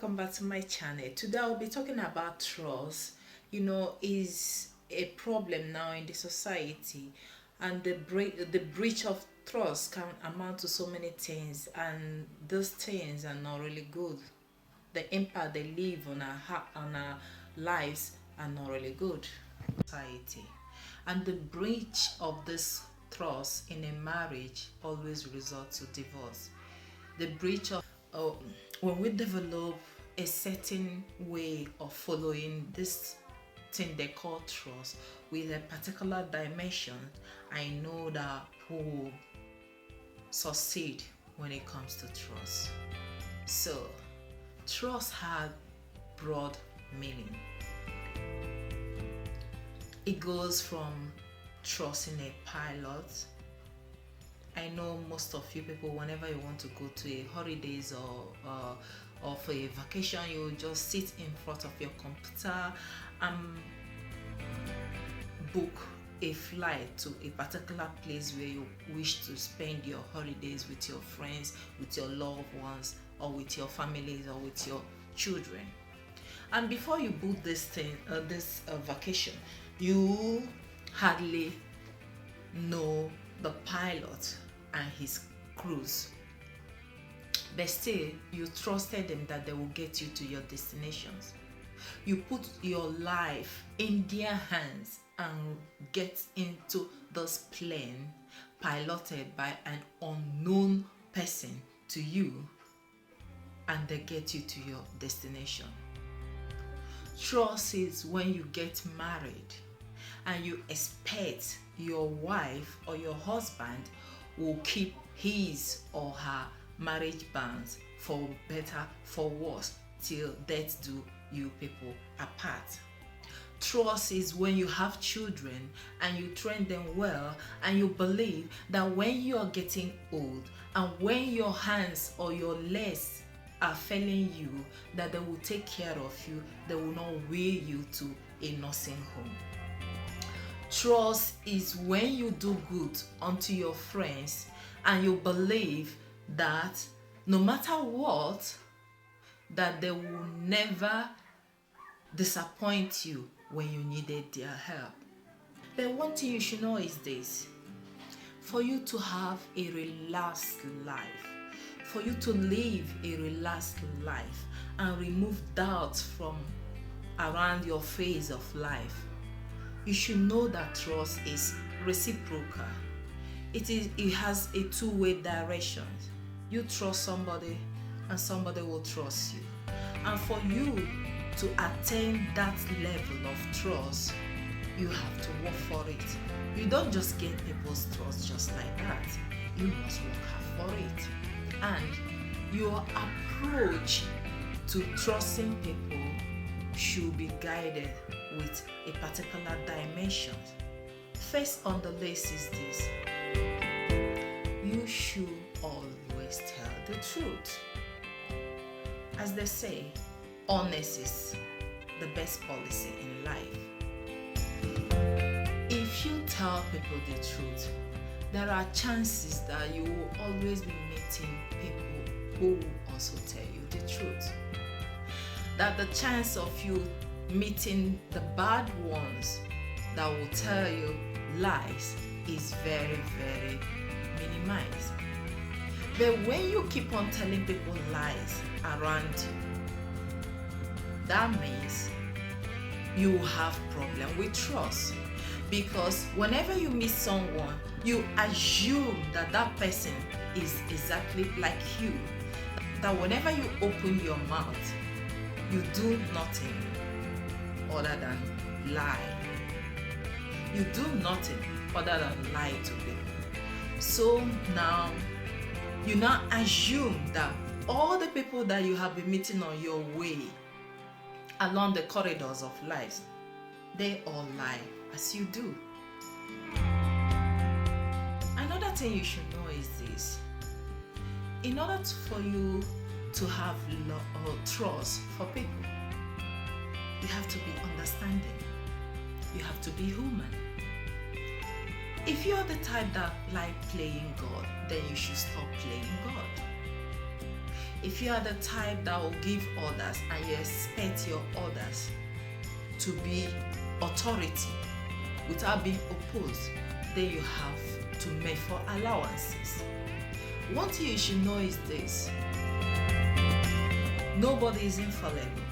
welcome back to my channel. Today I'll be talking about trust. Is a problem now in the society, and the breach of trust can amount to so many things, and those things are not really good. The impact they leave on our lives are not really good. Society, and the breach of this trust in a marriage always results to divorce. The breach of uh, when we develop a certain way of following this thing they call trust with a particular dimension, I know that who will succeed when it comes to trust. So trust has broad meaning. It goes from trusting a pilot. I know most of you people, whenever you want to go to a holidays or for a vacation, you just sit in front of your computer and book a flight to a particular place where you wish to spend your holidays with your friends, with your loved ones, or with your families, or with your children. And before you book this vacation, you hardly know the pilot and his crews, but still you trusted them that they will get you to your destinations. You put your life in their hands and get into this plane piloted by an unknown person to you, and they get you to your destination. Trust is when you get married and you expect your wife or your husband will keep his or her marriage bands, for better for worse, till death do you people apart. Trust is when you have children and you train them well, and you believe that when you are getting old and when your hands or your legs are failing you, that they will take care of you, they will not wheel you to a nursing home. Trust is when you do good unto your friends and you believe that no matter what, that they will never disappoint you when you needed their help. But one thing you should know is this: for you to have a relaxed life, for you to live a relaxed life and remove doubts from around your phase of life, you should know that trust is reciprocal. It has a two-way direction. You trust somebody and somebody will trust you. And for you to attain that level of trust, you have to work for it. You don't just gain people's trust just like that. You must work hard for it. And your approach to trusting people should be guided with a particular dimension. First on the list is this: you should always tell the truth. As they say, honesty is the best policy in life. If you tell people the truth, there are chances that you will always be meeting people who will also tell you the truth. That the chance of you meeting the bad ones that will tell you lies is very, very minimized. But when you keep on telling people lies around you, that means you have problem with trust. Because whenever you meet someone, you assume that that person is exactly like you. That whenever you open your mouth, you do nothing other than lie. You do nothing other than lie to people. So now, you now assume that all the people that you have been meeting on your way along the corridors of life, they all lie as you do. Another thing you should know is this: in order for you to have trust for people, you have to be understanding. You have to be human. If you're the type that like playing God, then you should stop playing God. If you are the type that will give orders and you expect your orders to be authority without being opposed, then you have to make for allowances. One thing you should know is this: nobody is infallible.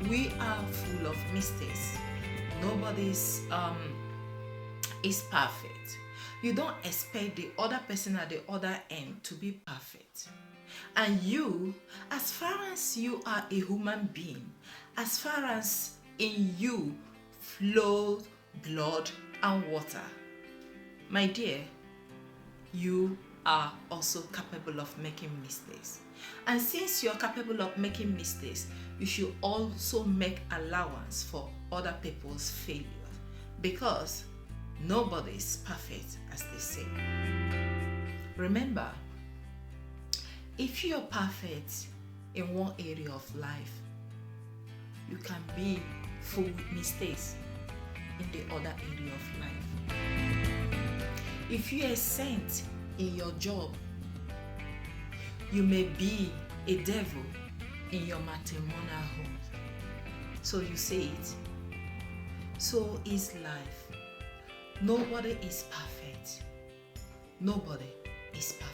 We are full of mistakes. Nobody is perfect. You don't expect the other person at the other end to be perfect. And you, as far as you are a human being, as far as in you flow blood and water, my dear, you are also capable of making mistakes. And since you're capable of making mistakes, you should also make allowance for other people's failures, because nobody is perfect, as they say. Remember, if you're perfect in one area of life, you can be full with mistakes in the other area of life. If you are sent in your job, you may be a devil in your matrimonial home. So you say it. So is life. Nobody is perfect. Nobody is perfect.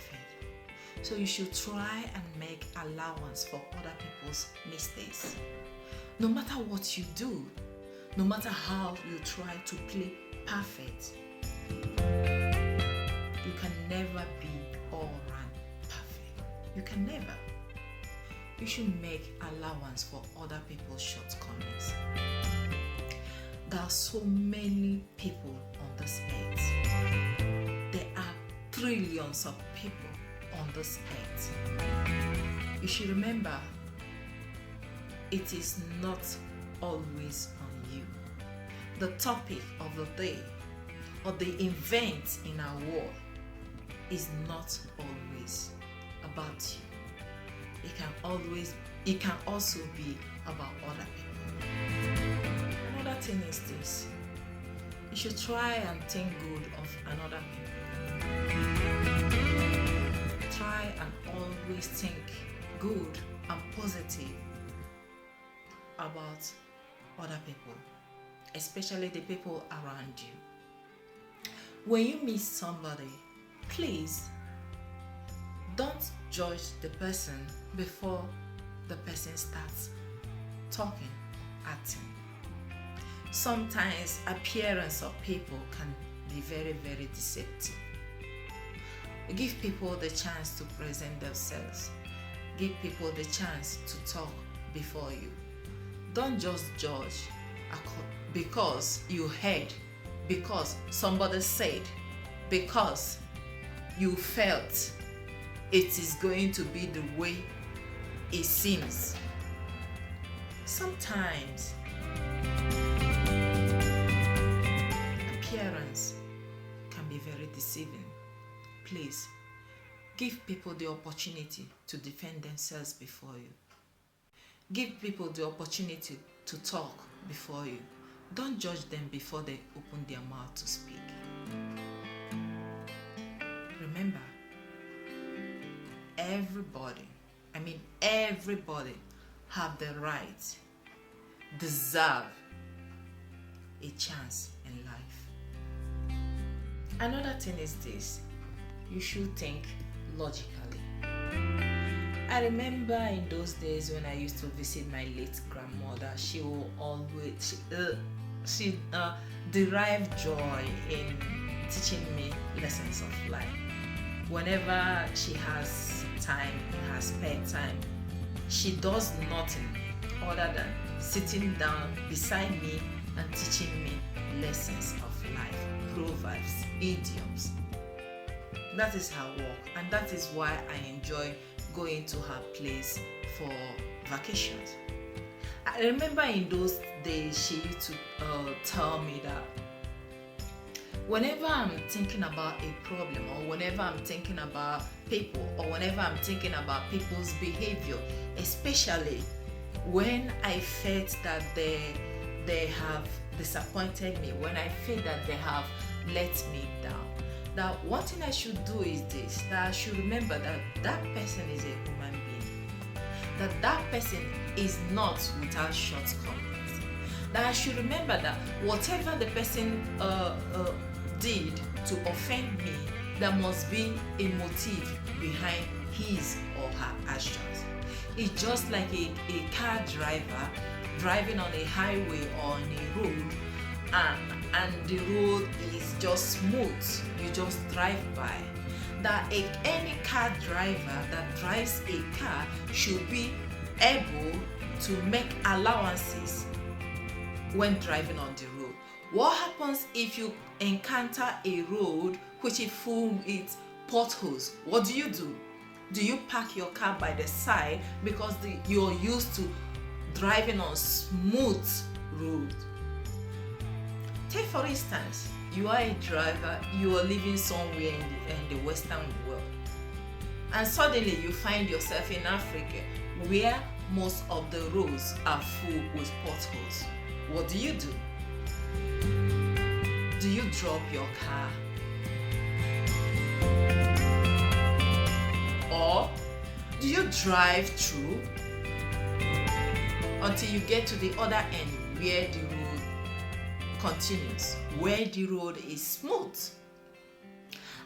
So you should try and make allowance for other people's mistakes. No matter what you do, no matter how you try to play perfect, you can never be all round perfect. You can never. You should make allowance for other people's shortcomings. There are so many people on this earth. There are trillions of people on this earth. You should remember, it is not always on you. The topic of the day or the event in our world is not always about you. It can also be about other people. Another thing is this: you should try and think good of another people. Try and always think good and positive about other people, especially the people around you. When you meet somebody, please don't judge the person before the person starts talking, acting. Sometimes appearance of people can be very, very deceptive. Give people the chance to present themselves. Give people the chance to talk before you. Don't just judge because you heard, because somebody said, because you felt it is going to be the way it seems. Sometimes appearance can be very deceiving. Please give people the opportunity to defend themselves before you. Give people the opportunity to talk before you. Don't judge them before they open their mouth to speak. Remember, everybody have the right, deserve a chance in life. Another thing is this: you should think logically. I remember in those days when I used to visit my late grandmother, she will always derive joy in teaching me lessons of life. Whenever she has time, her spare time, she does nothing other than sitting down beside me and teaching me lessons of life, proverbs, idioms. That is her work, and that is why I enjoy going to her place for vacations. I remember in those days she used to tell me that whenever I'm thinking about a problem, or whenever I'm thinking about people, or whenever I'm thinking about people's behavior, especially when I felt that they have disappointed me, when I feel that they have let me down, that one thing I should do is this: that I should remember that that person is a human being. that that person is not without shortcomings. That I should remember that whatever the person did to offend me, there must be a motive behind his or her actions. It's just like a car driver driving on a highway or on a road, and the road is just smooth, you just drive by. That any car driver that drives a car should be able to make allowances when driving on the road. What happens if you encounter a road which is full with potholes? What do? Do you park your car by the side because you're used to driving on smooth roads? Take for instance, you are a driver, you are living somewhere in the Western world, and suddenly you find yourself in Africa where most of the roads are full with potholes. What do? Do you drop your car? Or do you drive through until you get to the other end where the road continues, where the road is smooth?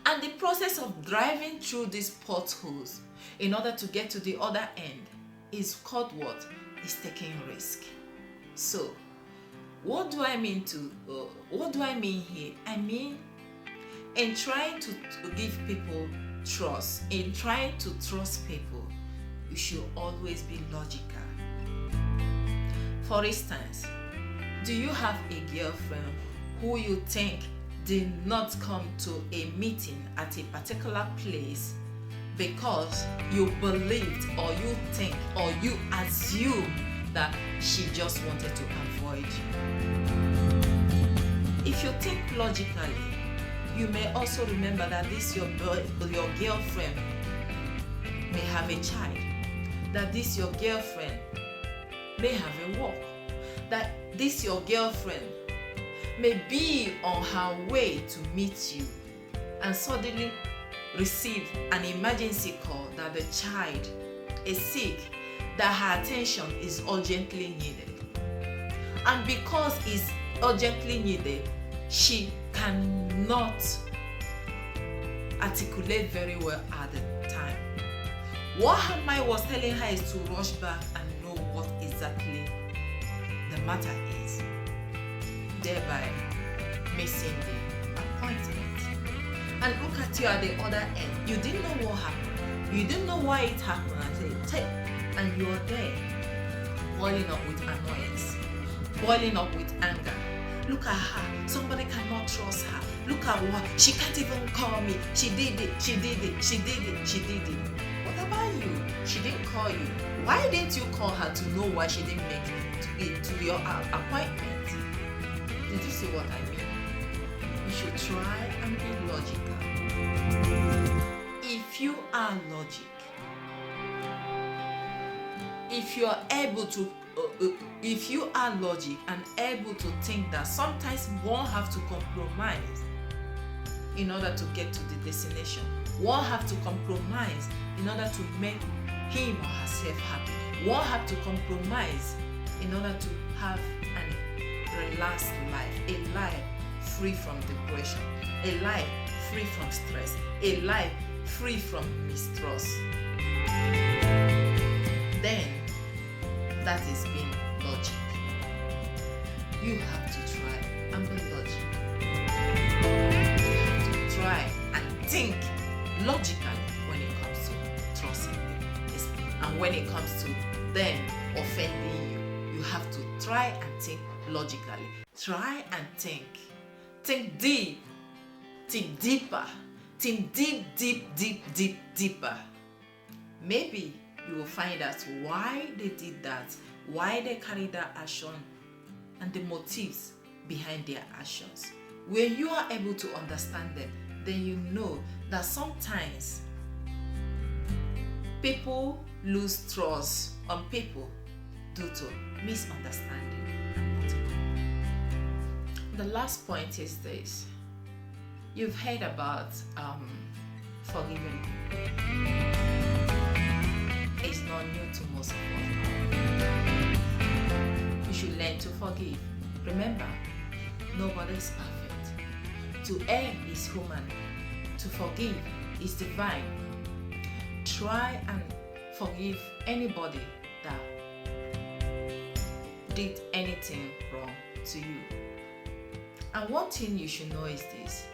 And the process of driving through these potholes in order to get to the other end is called what? Is taking risk. So, what do I mean here? I mean, in trying to give people trust, in trying to trust people, you should always be logical. For instance, do you have a girlfriend who you think did not come to a meeting at a particular place because you believed or you think or you assume that she just wanted to avoid you? If you think logically, you may also remember that your girlfriend may have a child, that this your girlfriend may have a work, that this your girlfriend may be on her way to meet you and suddenly receive an emergency call that the child is sick, that her attention is urgently needed. And because it's urgently needed, she cannot articulate very well at the time. What her mind was telling her is to rush back and know what exactly the matter is, thereby missing the appointment. And look at you at the other end. You didn't know what happened. You didn't know why it happened. And you're there, boiling up with annoyance, boiling up with anger. Look at her. Somebody cannot trust her. Look at what. She can't even call me. She did it. What about you? She didn't call you. Why didn't you call her to know why she didn't make it to your appointment? Did you see what I mean? You should try and be logical. If you are logic, if you are logic and able to think that sometimes one have to compromise in order to get to the destination, one have to compromise in order to make him or herself happy, one have to compromise in order to have a relaxed life, a life free from depression, a life free from stress, a life free from mistrust, then that is being logic. You have to try and be logic. You have to try and think logically when it comes to trusting them. And when it comes to them offending you, you have to try and think logically. Try and think. Think deep. Think deeper. Think deeper. Maybe you will find out why they did that, why they carried that action, and the motives behind their actions. When you are able to understand them, then you know that sometimes people lose trust on people due to misunderstanding and not. The last point is this. You've heard about forgiving. It's not not new to most of us. You should learn to forgive. Remember, nobody's perfect. To err is human. To forgive is divine. Try and forgive anybody that did anything wrong to you. And one thing you should know is this: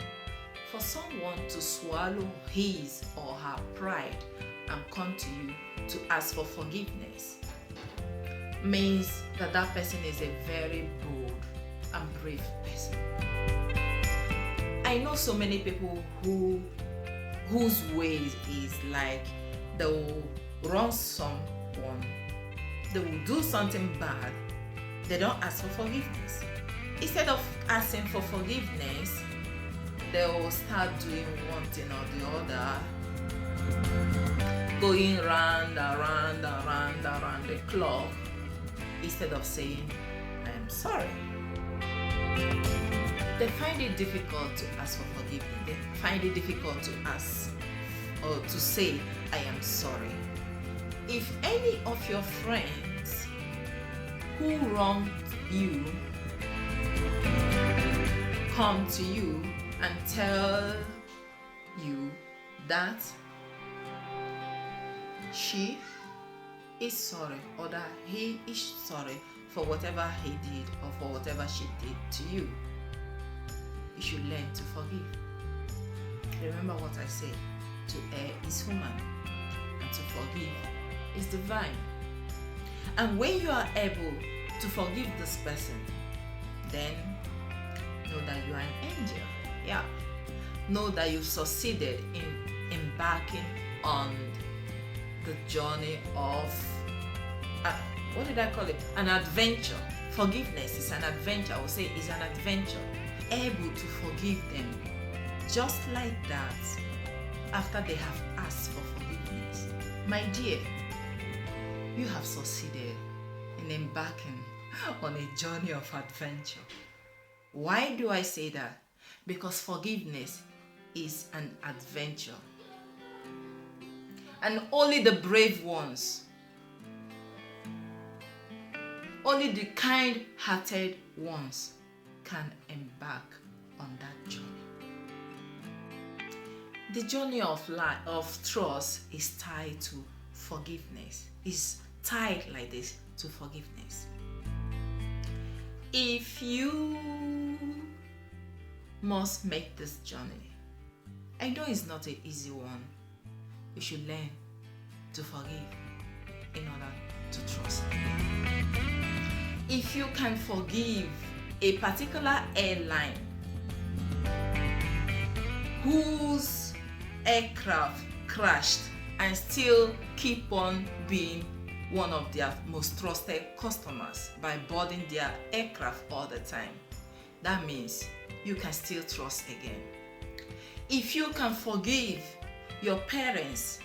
for someone to swallow his or her pride and come to you to ask for forgiveness means that that person is a very bold and brave person. I know so many people whose ways is like they will wrong someone, they will do something bad, they don't ask for forgiveness. Instead of asking for forgiveness, they will start doing one thing or the other, going round the clock, instead of saying, I am sorry. They find it difficult to ask for forgiveness. They find it difficult to ask or to say, I am sorry. If any of your friends who wronged you come to you and tell you that she is sorry or that he is sorry for whatever he did or for whatever she did to you, you should learn to forgive. Remember what I said: to err is human and to forgive is divine. And when you are able to forgive this person, then know that you are an angel. Yeah. Know that you've succeeded in embarking on the journey of, what did I call it? An adventure. Forgiveness is an adventure. I would say it's an adventure. Able to forgive them just like that after they have asked for forgiveness. My dear, you have succeeded in embarking on a journey of adventure. Why do I say that? Because forgiveness is an adventure. And only the brave ones, only the kind-hearted ones can embark on that journey. The journey of life, of trust, is tied to forgiveness. Is tied like this to forgiveness. If you must make this journey, I know it's not an easy one. You should learn to forgive in order to trust again. If you can forgive a particular airline whose aircraft crashed and still keep on being one of their most trusted customers by boarding their aircraft all the time, that means you can still trust again. If you can forgive your parents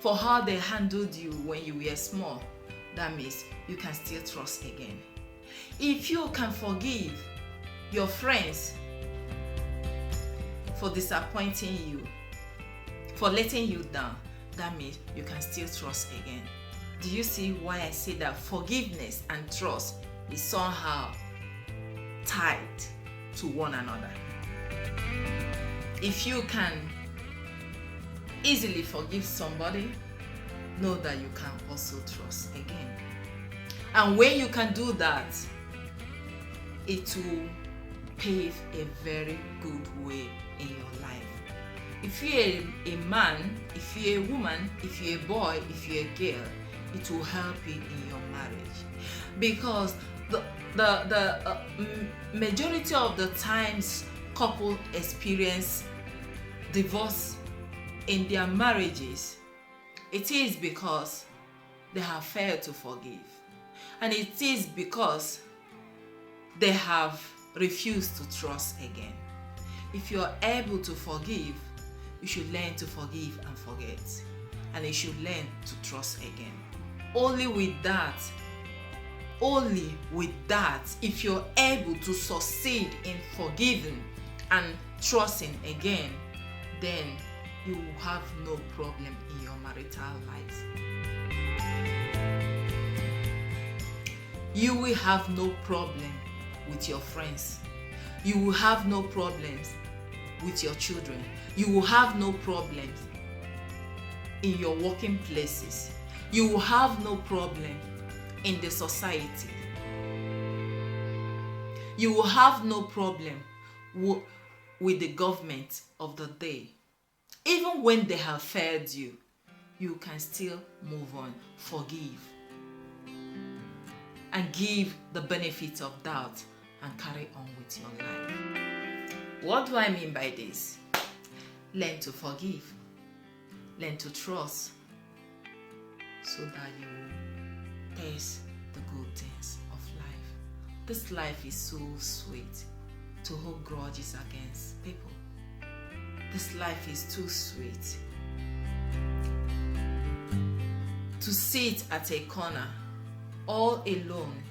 for how they handled you when you were small, that means you can still trust again. If you can forgive your friends for disappointing you, for letting you down, that means you can still trust again. Do you see why I say that forgiveness and trust is somehow tied to one another? If you can easily forgive somebody, know that you can also trust again. And when you can do that, it will pave a very good way in your life. If you're a man, if you're a woman, if you're a boy, if you're a girl, it will help you in your marriage. Because the majority of the times couples experience divorce in their marriages, it is because they have failed to forgive. And it is because they have refused to trust again. If you're able to forgive, you should learn to forgive and forget. And you should learn to trust again. Only with that, if you're able to succeed in forgiving and trusting again, then you will have no problem in your marital life. you will have no problem with your friends. You will have no problems with your children. You will have no problems in your working places. You will have no problem in the society. You will have no problem with the government of the day. Even when they have failed you, you can still move on, forgive, and give the benefit of doubt and carry on with your life. What do I mean by this? Learn to forgive, learn to trust, so that you will taste the good things of life. This life is so sweet to hold grudges against people. This life is too sweet to sit at a corner all alone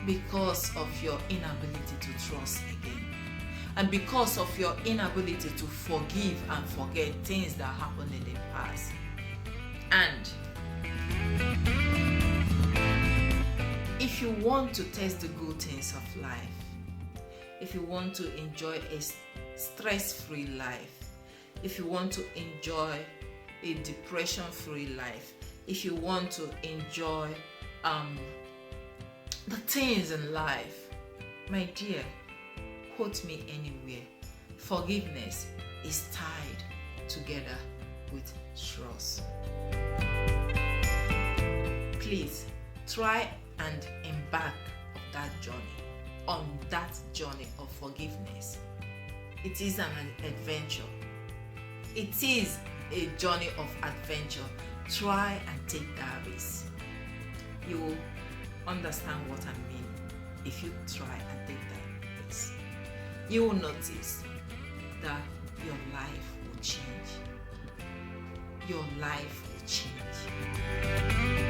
because of your inability to trust again, and because of your inability to forgive and forget things that happened in the past. And if you want to taste the good things of life, if you want to enjoy a stress-free life, if you want to enjoy a depression-free life, if you want to enjoy the things in life, my dear, quote me anywhere, forgiveness is tied together with trust. Please try and embark on that journey of forgiveness. It is an adventure. It is a journey of adventure. Try and take that risk. You will understand what I mean if you try and take that risk. You will notice that your life will change. Your life will change.